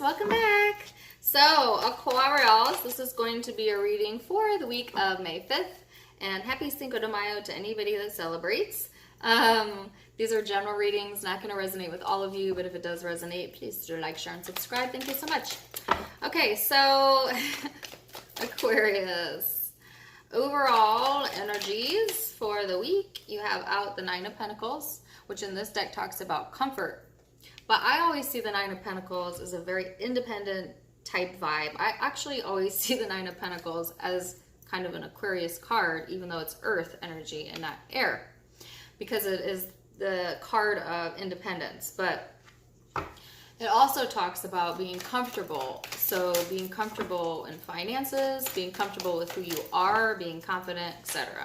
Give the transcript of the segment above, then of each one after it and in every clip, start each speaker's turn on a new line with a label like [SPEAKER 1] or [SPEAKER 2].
[SPEAKER 1] welcome back. So, Aquarius, this is going to be a reading for the week of May 5th. And happy Cinco de Mayo to anybody that celebrates. These are general readings, not going to resonate with all of you, but if it does resonate, please do like, share, and subscribe. Thank you so much. Okay, so Aquarius. Overall energies for the week, you have out the Nine of Pentacles, which in this deck talks about comfort. But I always see the Nine of Pentacles as a very independent type vibe. I actually always see the Nine of Pentacles as kind of an Aquarius card, even though it's earth energy and not air, because it is the card of independence. But it also talks about being comfortable. So being comfortable in finances, being comfortable with who you are, being confident, etc.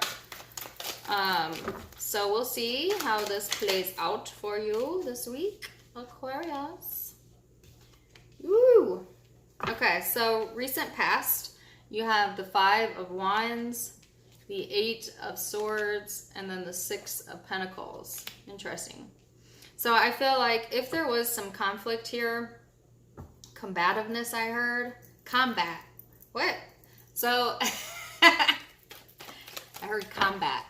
[SPEAKER 1] So we'll see how this plays out for you this week, Aquarius. Woo! Okay, so recent past, you have the Five of Wands, the Eight of Swords, and then the Six of Pentacles. Interesting. So I feel like if there was some conflict here, combativeness I heard, combat. What? So I heard combat.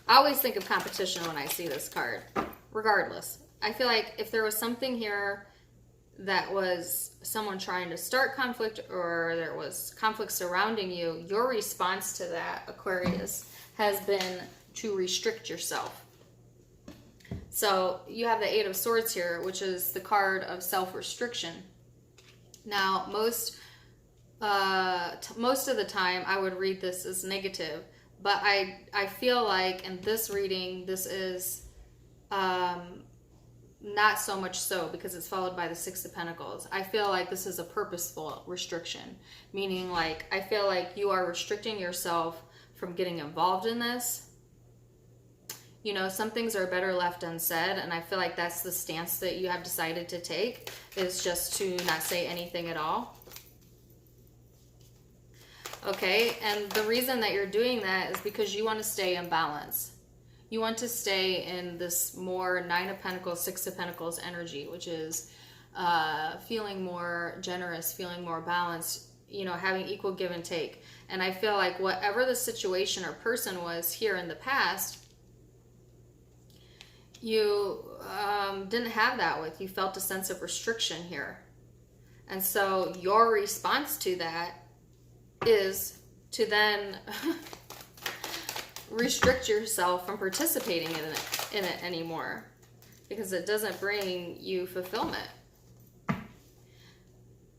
[SPEAKER 1] I always think of competition when I see this card, regardless. I feel like if there was something here that was someone trying to start conflict or there was conflict surrounding you, your response to that, Aquarius, has been to restrict yourself. So you have the Eight of Swords here, which is the card of self-restriction. Now, most of the time I would read this as negative, but I feel like in this reading, this is not so much so, because it's followed by the Six of Pentacles. I feel like this is a purposeful restriction, meaning like I feel like you are restricting yourself from getting involved in this. You know, some things are better left unsaid, and I feel like that's the stance that you have decided to take, is just to not say anything at all. Okay, and the reason that you're doing that is because you want to stay in balance. You want to stay in this more Nine of Pentacles, Six of Pentacles energy, which is feeling more generous, feeling more balanced, you know, having equal give and take. And I feel like whatever the situation or person was here in the past, you didn't have that with. You felt a sense of restriction here. And so your response to that is to then restrict yourself from participating in it anymore, because it doesn't bring you fulfillment.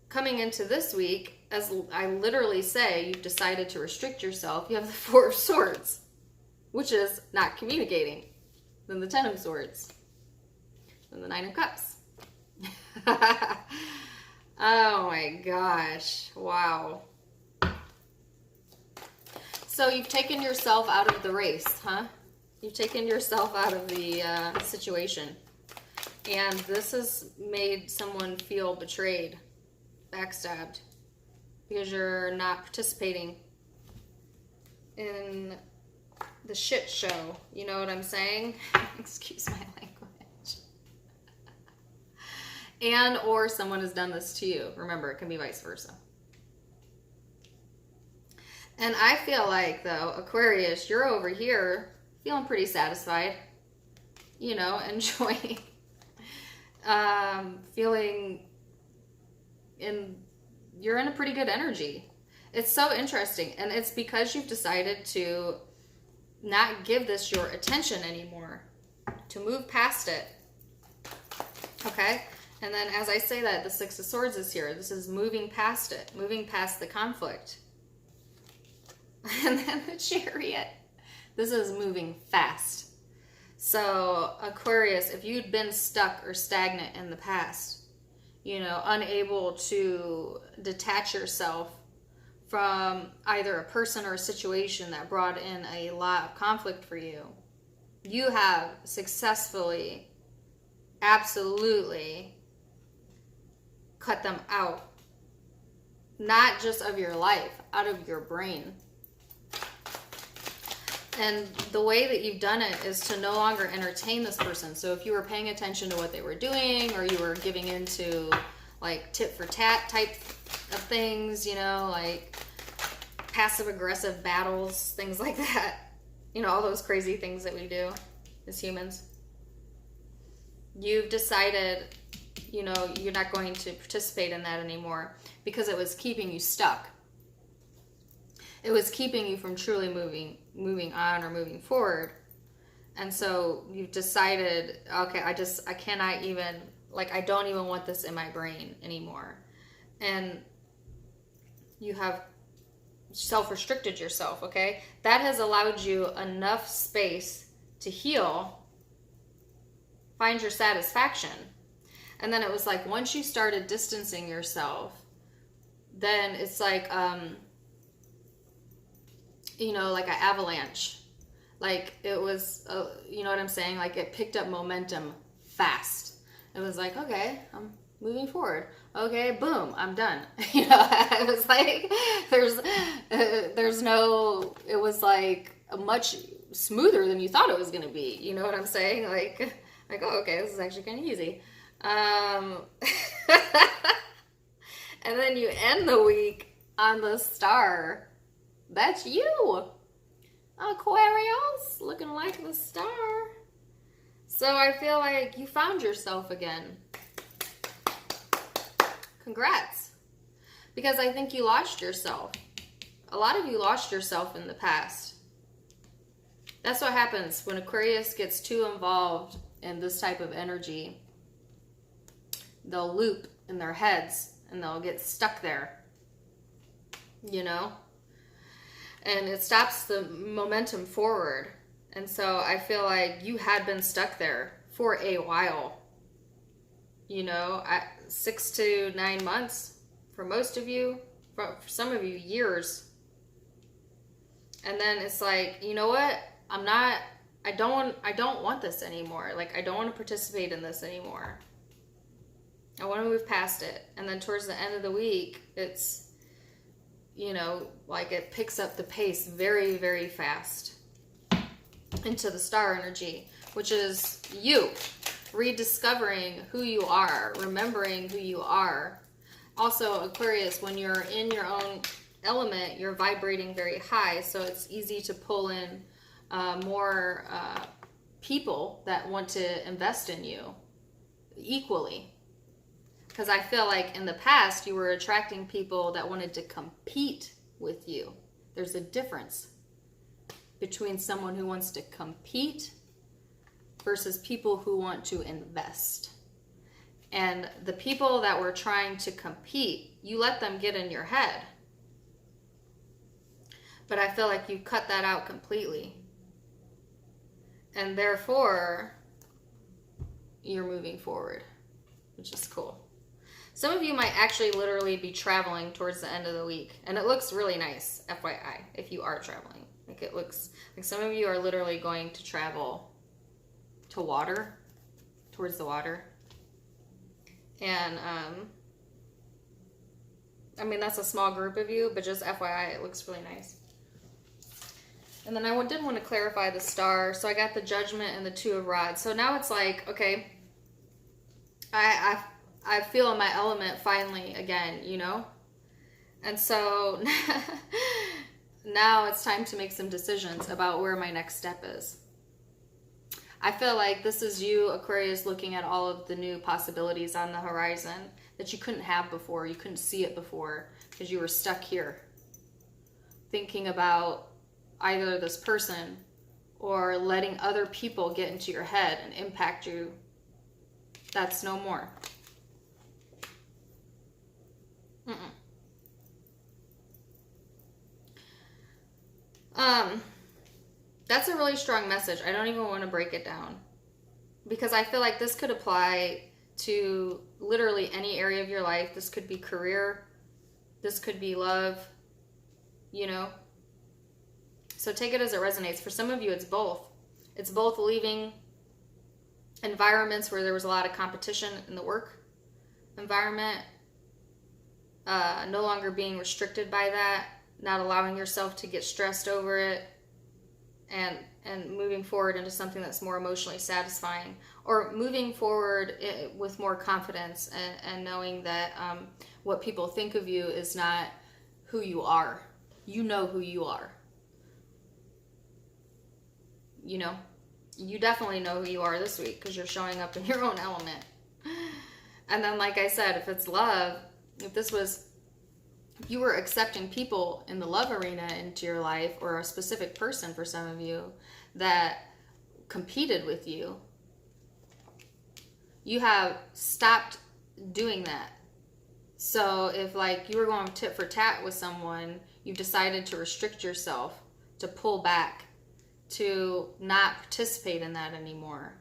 [SPEAKER 1] Coming into this week, as I literally say, you've decided to restrict yourself. You have the Four of Swords, which is not communicating. Then the Ten of Swords. Then the Nine of Cups. Oh my gosh. Wow. So you've taken yourself out of the race, huh? You've taken yourself out of the situation. And this has made someone feel betrayed, backstabbed, because you're not participating in the shit show. You know what I'm saying? Excuse my language. And or someone has done this to you. Remember, it can be vice versa. And I feel like, though, Aquarius, you're over here feeling pretty satisfied, you know, enjoying, you're in a pretty good energy. It's so interesting. And it's because you've decided to not give this your attention anymore, to move past it. Okay? And then as I say that, the Six of Swords is here. This is moving past it, moving past the conflict. And then the Chariot. This is moving fast. So Aquarius, if you'd been stuck or stagnant in the past, you know, unable to detach yourself from either a person or a situation that brought in a lot of conflict for you, you have successfully, absolutely cut them out. Not just of your life, out of your brain. And the way that you've done it is to no longer entertain this person. So if you were paying attention to what they were doing, or you were giving into like tit for tat type of things, you know, like passive aggressive battles, things like that. You know, all those crazy things that we do as humans. You've decided, you know, you're not going to participate in that anymore because it was keeping you stuck. It was keeping you from truly moving on or moving forward. And so you've decided, okay, I cannot even, like, I don't even want this in my brain anymore. And you have self-restricted yourself, okay? That has allowed you enough space to heal, find your satisfaction. And then it was like, once you started distancing yourself, then it's like, you know, like an avalanche. Like it was, you know what I'm saying? Like it picked up momentum fast. It was like, okay, I'm moving forward. Okay, boom, I'm done. You know, it was like, there's no, it was like much smoother than you thought it was going to be. You know what I'm saying? Like, oh, okay, this is actually kind of easy. And then you end the week on the star. That's you, Aquarius, looking like the star. So I feel like you found yourself again. Congrats. Because I think you lost yourself. A lot of you lost yourself in the past. That's what happens when Aquarius gets too involved in this type of energy. They'll loop in their heads and they'll get stuck there. You know? And it stops the momentum forward. And so I feel like you had been stuck there for a while. You know, 6 to 9 months for most of you, for some of you, years. And then it's like, you know what? I don't want this anymore. Like, I don't want to participate in this anymore. I want to move past it. And then towards the end of the week, it's, you know, like it picks up the pace very, very fast into the star energy, which is you rediscovering who you are, remembering who you are. Also, Aquarius, when you're in your own element, you're vibrating very high, so it's easy to pull in more people that want to invest in you equally. Because I feel like in the past, you were attracting people that wanted to compete with you. There's a difference between someone who wants to compete versus people who want to invest. And the people that were trying to compete, you let them get in your head. But I feel like you cut that out completely. And therefore, you're moving forward, which is cool. Some of you might actually literally be traveling towards the end of the week. And it looks really nice, FYI, if you are traveling. Like it looks like some of you are literally going to travel to water, towards the water. And, I mean, that's a small group of you, but just FYI, it looks really nice. And then I did want to clarify the star. So I got the Judgment and the Two of Rods. So now it's like, okay, I feel in my element finally again, you know? And so now it's time to make some decisions about where my next step is. I feel like this is you, Aquarius, looking at all of the new possibilities on the horizon that you couldn't have before. You couldn't see it before because you were stuck here. Thinking about either this person or letting other people get into your head and impact you. That's no more. That's a really strong message. I don't even want to break it down because I feel like this could apply to literally any area of your life. This could be career. This could be love, you know. So take it as it resonates. For some of you, it's both. It's both leaving environments where there was a lot of competition in the work environment, no longer being restricted by that, not allowing yourself to get stressed over it, and moving forward into something that's more emotionally satisfying, or moving forward with more confidence, and knowing that what people think of you is not who you are. You know who you are. You know, you definitely know who you are this week because you're showing up in your own element. And then, like I said, if it's love, if you were accepting people in the love arena into your life, or a specific person for some of you that competed with you, you have stopped doing that. So if like you were going tit for tat with someone, you've decided to restrict yourself, to pull back, to not participate in that anymore.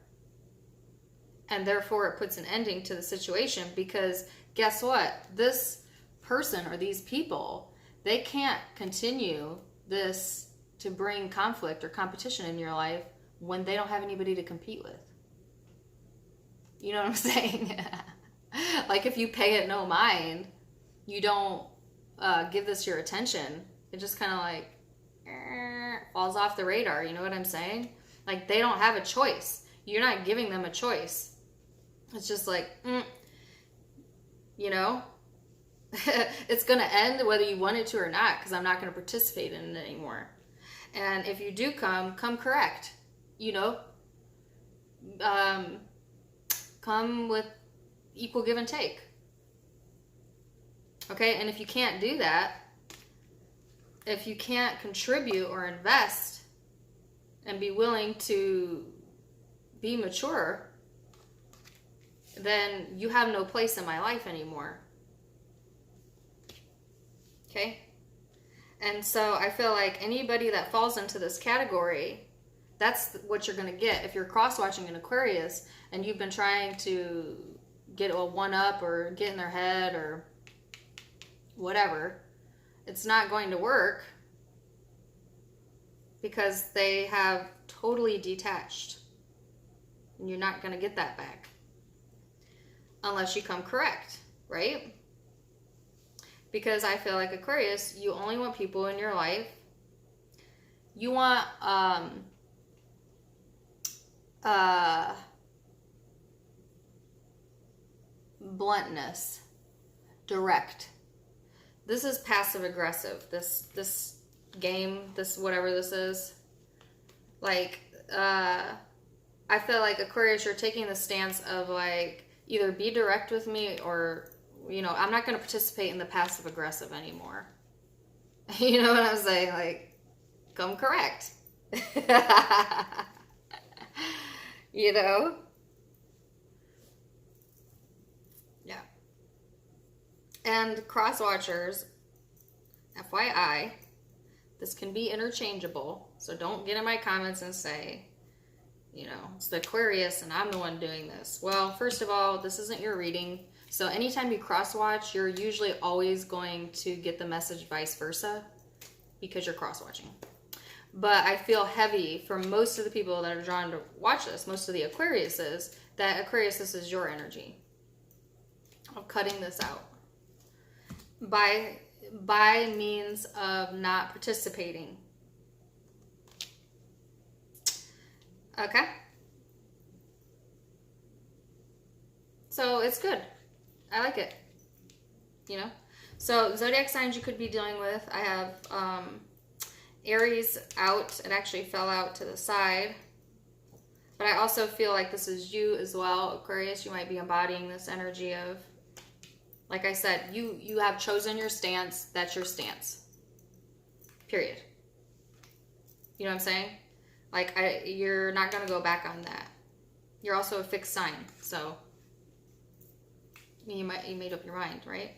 [SPEAKER 1] And therefore it puts an ending to the situation, because guess what? This person or these people, they can't continue this to bring conflict or competition in your life when they don't have anybody to compete with. You know what I'm saying? Like if you pay it no mind, you don't give this your attention, it just kind of like falls off the radar. You know what I'm saying? Like they don't have a choice. You're not giving them a choice. It's just like, you know, it's going to end whether you want it to or not, because I'm not going to participate in it anymore. And if you do come correct, you know, come with equal give and take. Okay, and if you can't do that, if you can't contribute or invest and be willing to be mature, then you have no place in my life anymore. Okay? And so I feel like anybody that falls into this category, that's what you're going to get. If you're cross-watching an Aquarius and you've been trying to get a one-up or get in their head or whatever, it's not going to work, because they have totally detached. And you're not going to get that back unless you come correct, right? Because I feel like Aquarius, you only want people in your life. You want bluntness, direct. This is passive aggressive. This game, this whatever this is, like I feel like Aquarius, you're taking the stance of like, either be direct with me, or, you know, I'm not going to participate in the passive aggressive anymore. You know what I'm saying? Like, come correct. You know? Yeah. And cross watchers, FYI, this can be interchangeable. So don't get in my comments and say, you know, it's the Aquarius and I'm the one doing this. Well, first of all, this isn't your reading. So anytime you cross-watch, you're usually always going to get the message vice versa, because you're cross-watching. But I feel heavy for most of the people that are drawn to watch this, most of the Aquariuses, that Aquarius, this is your energy of cutting this out by means of not participating. Okay? So it's good. I like it. You know? So zodiac signs you could be dealing with. I have Aries out. It actually fell out to the side. But I also feel like this is you as well, Aquarius. You might be embodying this energy of, like I said, you have chosen your stance. That's your stance. Period. You know what I'm saying? Like, you're not going to go back on that. You're also a fixed sign, so you made up your mind, right?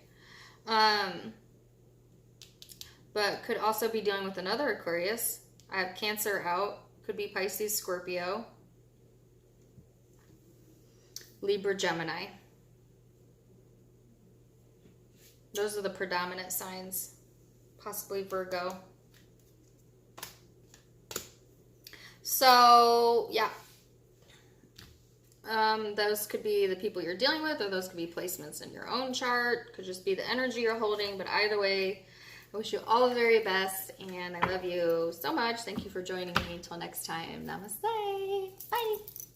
[SPEAKER 1] But could also be dealing with another Aquarius. I have Cancer out. Could be Pisces, Scorpio, Libra, Gemini. Those are the predominant signs. Possibly Virgo. So, yeah. Those could be the people you're dealing with, or those could be placements in your own chart. Could just be the energy you're holding. But either way, I wish you all the very best, and I love you so much. Thank you for joining me. Until next time, namaste. Bye.